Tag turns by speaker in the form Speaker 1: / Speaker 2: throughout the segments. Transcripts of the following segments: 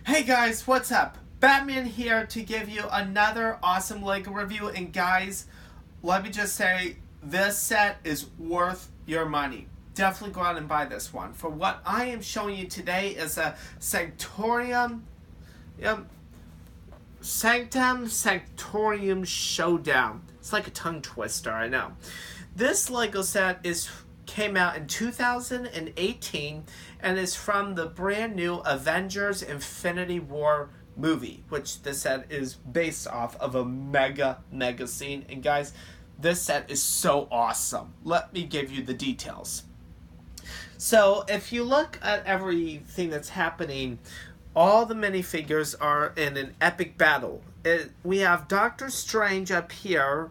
Speaker 1: Hey guys, what's up? Batman here to give you another awesome LEGO review. And guys, let me just say, this set is worth your money. Definitely go out and buy this one. For what I am showing you today is a Sanctorum, Sanctorum Showdown. It's like a tongue twister, I know. This LEGO set came out in 2018 and is from the brand new Avengers Infinity War movie, which this set is based off of a mega scene. And guys, this set is so awesome. Let me give you the details. So if you look at everything that's happening, all the minifigures are in an epic battle. We have Doctor Strange up here.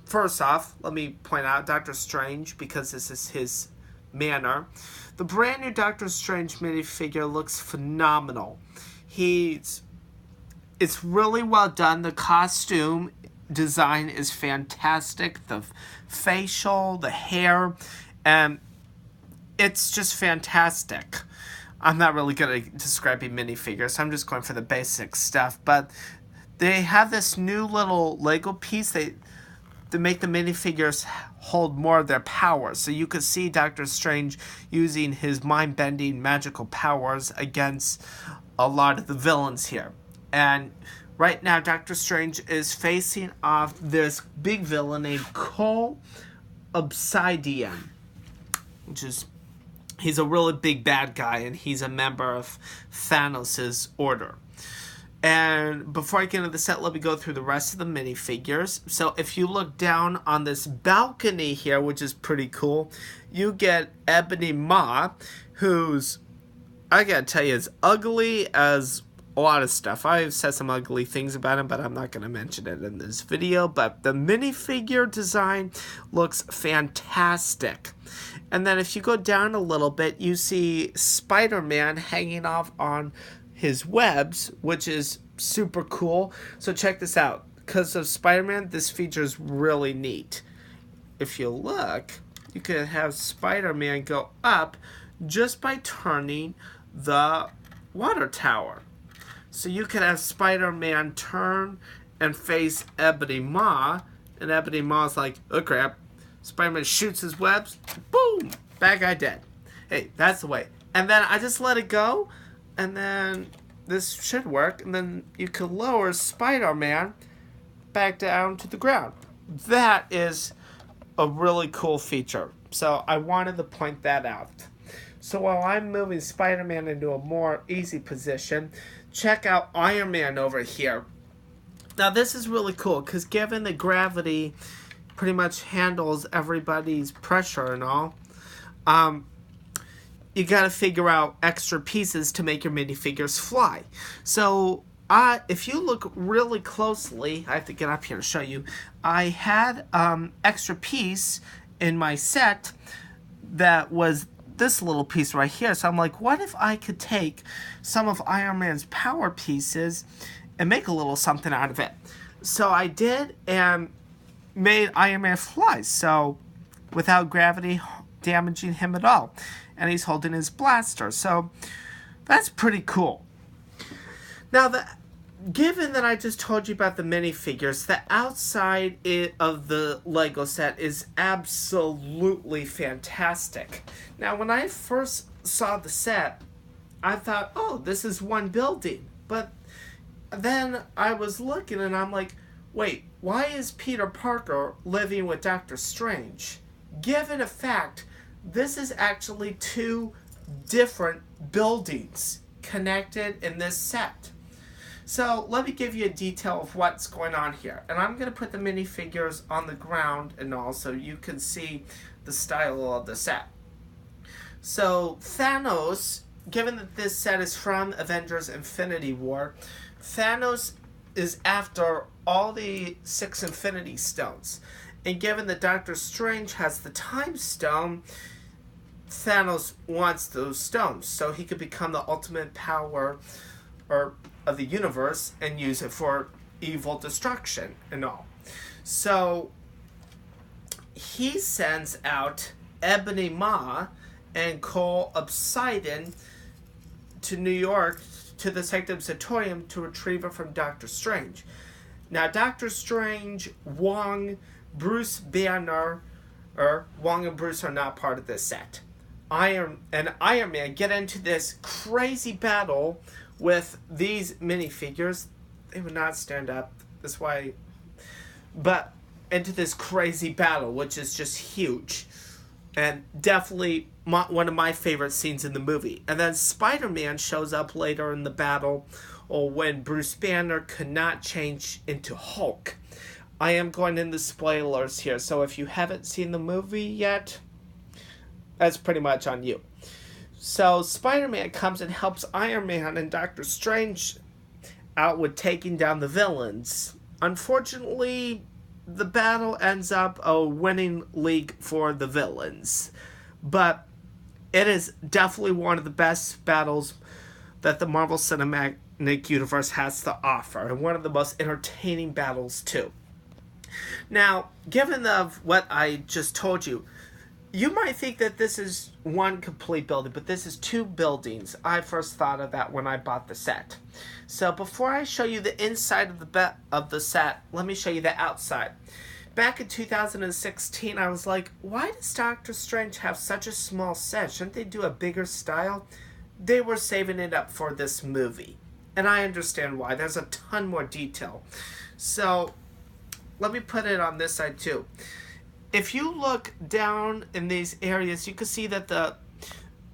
Speaker 1: First off, let me point out Doctor Strange because this is his manner. The brand new Doctor Strange minifigure looks phenomenal. It's really well done. The costume design is fantastic. The facial, the hair, and it's just fantastic. I'm not really good at describing minifigures, so I'm just going for the basic stuff. But they have this new little Lego piece to make the minifigures hold more of their power. So you could see Doctor Strange using his mind-bending magical powers against a lot of the villains here. And right now, Doctor Strange is facing off this big villain named Cole Obsidian, he's a really big bad guy, and he's a member of Thanos' order. And before I get into the set, let me go through the rest of the minifigures. So if you look down on this balcony here, which is pretty cool, you get Ebony Maw, who's, I gotta tell you, is ugly as a lot of stuff. I've said some ugly things about him, but I'm not going to mention it in this video. But the minifigure design looks fantastic. And then if you go down a little bit, you see Spider-Man hanging off on his webs, which is super cool. So check this out. Because of Spider-Man, this feature is really neat. If you look, you can have Spider-Man go up just by turning the water tower. So you can have Spider-Man turn and face Ebony Maw, and Ebony Maw's like, oh crap. Spider-Man shoots his webs, boom, bad guy dead. Hey, that's the way. And then I just let it go, and then this should work, and then you can lower Spider-Man back down to the ground. That is a really cool feature. So I wanted to point that out. So while I'm moving Spider-Man into a more easy position, check out Iron Man over here. Now this is really cool because given the gravity pretty much handles everybody's pressure and all, you got to figure out extra pieces to make your minifigures fly. So if you look really closely, I have to get up here to show you, I had extra piece in my set that was this little piece right here. So I'm like, what if I could take some of Iron Man's power pieces and make a little something out of it? So I did and made Iron Man fly, so without gravity damaging him at all. And he's holding his blaster, so that's pretty cool. Now, given that I just told you about the minifigures, the outside of the LEGO set is absolutely fantastic. Now, when I first saw the set, I thought, oh, this is one building. But then I was looking and I'm like, wait, why is Peter Parker living with Doctor Strange? Given the fact, this is actually two different buildings connected in this set. So let me give you a detail of what's going on here. And I'm going to put the minifigures on the ground and all so you can see the style of the set. So Thanos, given that this set is from Avengers Infinity War, Thanos is after all the 6 Infinity Stones. And given that Doctor Strange has the Time Stone, Thanos wants those stones so he could become the ultimate power of the universe and use it for evil destruction and all. So he sends out Ebony Maw and Cole Obsidian to New York to the Sanctum Sanctorum to retrieve it from Doctor Strange. Now, Doctor Strange, Wong, Bruce Banner, Wong and Bruce are not part of this set. Iron Man get into this crazy battle with these minifigures. They would not stand up. That's why. But into this crazy battle, which is just huge. And definitely one of my favorite scenes in the movie. And then Spider-Man shows up later in the battle, or when Bruce Banner could not change into Hulk. I am going into spoilers here, so if you haven't seen the movie yet, that's pretty much on you. So Spider-Man comes and helps Iron Man and Doctor Strange out with taking down the villains. Unfortunately, the battle ends up a winning league for the villains. But it is definitely one of the best battles that the Marvel Cinematic Universe has to offer, and one of the most entertaining battles too. Now, given of what I just told you, you might think that this is one complete building, but this is two buildings. I first thought of that when I bought the set. So before I show you the inside of the set, let me show you the outside. Back in 2016, I was like, why does Doctor Strange have such a small set? Shouldn't they do a bigger style? They were saving it up for this movie. And I understand why. There's a ton more detail. So let me put it on this side too. If you look down in these areas, you can see that the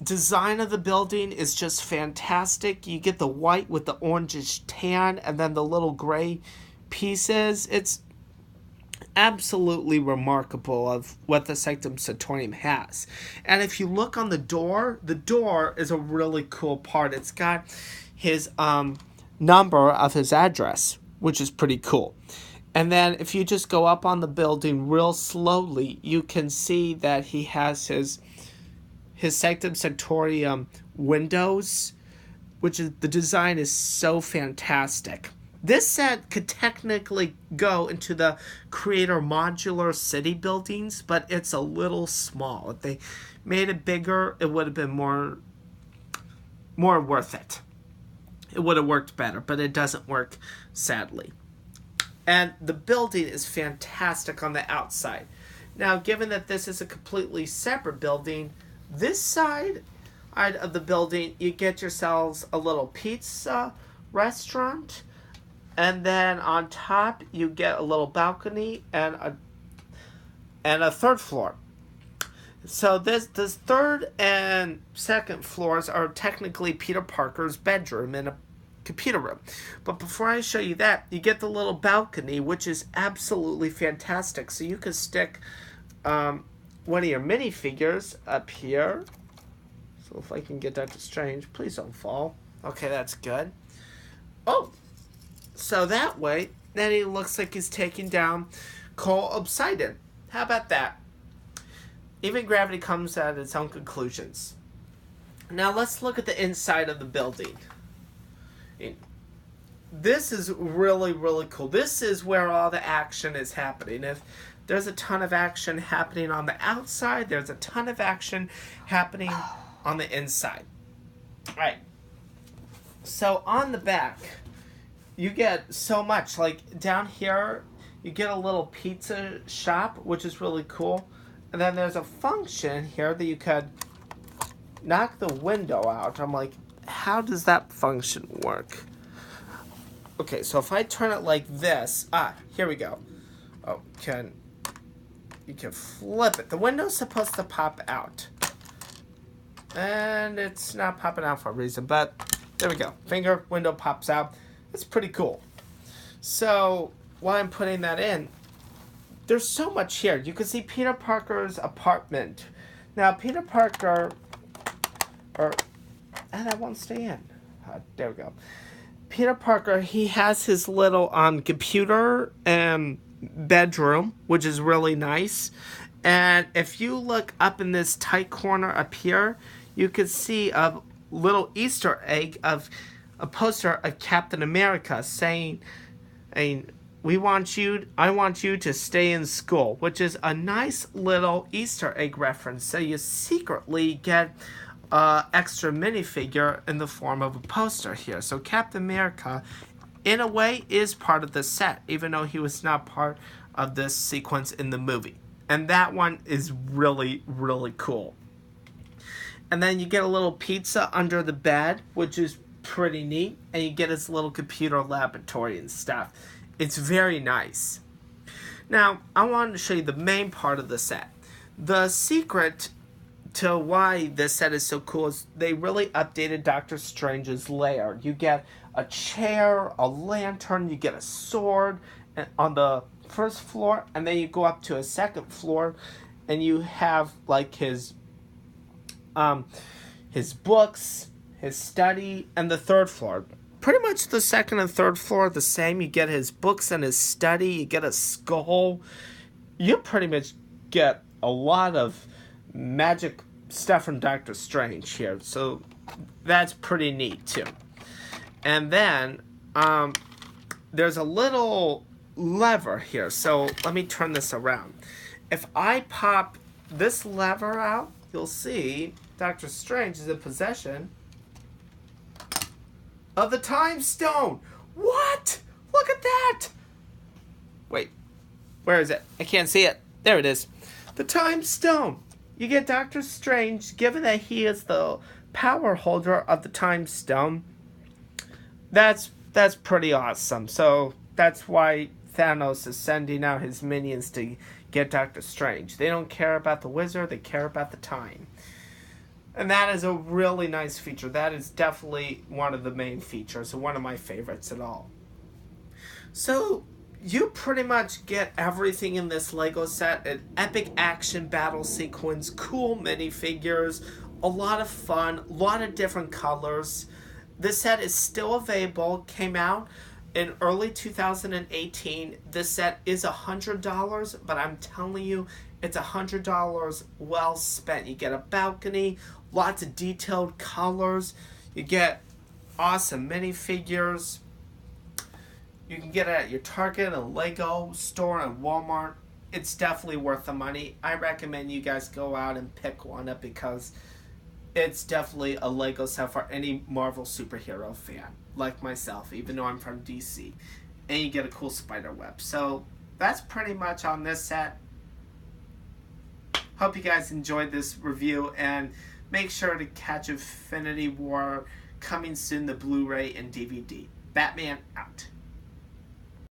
Speaker 1: design of the building is just fantastic. You get the white with the orangish tan and then the little gray pieces. It's absolutely remarkable of what the Sanctum Sanctorum has. And if you look on the door is a really cool part. It's got his number of his address, which is pretty cool. And then if you just go up on the building real slowly, you can see that he has his Sanctum Sanctorum windows, which is, the design is so fantastic. This set could technically go into the Creator Modular City buildings, but it's a little small. If they made it bigger, it would have been more worth it. It would have worked better, but it doesn't work, sadly. And the building is fantastic on the outside. Now, given that this is a completely separate building, this side of the building, you get yourselves a little pizza restaurant. And then on top, you get a little balcony and a third floor. So this third and second floors are technically Peter Parker's bedroom and a computer room. But before I show you that, you get the little balcony, which is absolutely fantastic. So you can stick one of your minifigures up here. So if I can get Doctor Strange, please don't fall. Okay, that's good. Oh, so that way, then he looks like he's taking down Cole Obsidian. How about that? Even gravity comes at its own conclusions. Now let's look at the inside of the building. This is really, really cool. This is where all the action is happening. If there's a ton of action happening on the outside, there's a ton of action happening on the inside. Alright. So on the back, you get so much. Like down here, you get a little pizza shop, which is really cool. And then there's a function here that you could knock the window out. I'm like, how does that function work? Okay, so if I turn it like this, here we go. Oh, you can flip it. The window's supposed to pop out. And it's not popping out for a reason, but there we go. Finger, window pops out. It's pretty cool. So, while I'm putting that in, there's so much here. You can see Peter Parker's apartment. Now, Peter Parker, that won't stay in. There we go. Peter Parker, he has his little computer and bedroom, which is really nice. And if you look up in this tight corner up here, you can see a little Easter egg of a poster of Captain America saying, I want you to stay in school, which is a nice little Easter egg reference. So you secretly get extra minifigure in the form of a poster here. So Captain America, in a way, is part of the set, even though he was not part of this sequence in the movie. And that one is really, really cool. And then you get a little pizza under the bed, which is pretty neat. And you get his little computer laboratory and stuff. It's very nice. Now, I wanted to show you the main part of the set. The secret to why this set is so cool is they really updated Doctor Strange's lair. You get a chair, a lantern, you get a sword on the first floor, and then you go up to a second floor and you have like his books, his study, and the third floor. Pretty much the second and third floor are the same. You get his books and his study, you get a skull. You pretty much get a lot of magic stuff from Doctor Strange here, so that's pretty neat too. And then there's a little lever here, so let me turn this around. If I pop this lever out, you'll see Doctor Strange is in possession of the Time Stone. What? Look at that! Wait, where is it? I can't see it. There it is. The Time Stone. You get Doctor Strange, given that he is the power holder of the Time Stone. That's pretty awesome. So that's why Thanos is sending out his minions to get Doctor Strange. They don't care about the wizard, they care about the time. And that is a really nice feature. That is definitely one of the main features and one of my favorites at all. So you pretty much get everything in this Lego set. An epic action battle sequence, cool minifigures, a lot of fun, a lot of different colors. This set is still available, came out in early 2018. This set is $100, but I'm telling you, it's $100 well spent. You get a balcony, lots of detailed colors, you get awesome minifigures. You can get it at your Target, a Lego store, and Walmart. It's definitely worth the money. I recommend you guys go out and pick one up because it's definitely a Lego set for any Marvel superhero fan, like myself, even though I'm from DC. And you get a cool spider web. So that's pretty much on this set. Hope you guys enjoyed this review, and make sure to catch Infinity War coming soon, the Blu-ray and DVD. Batman out.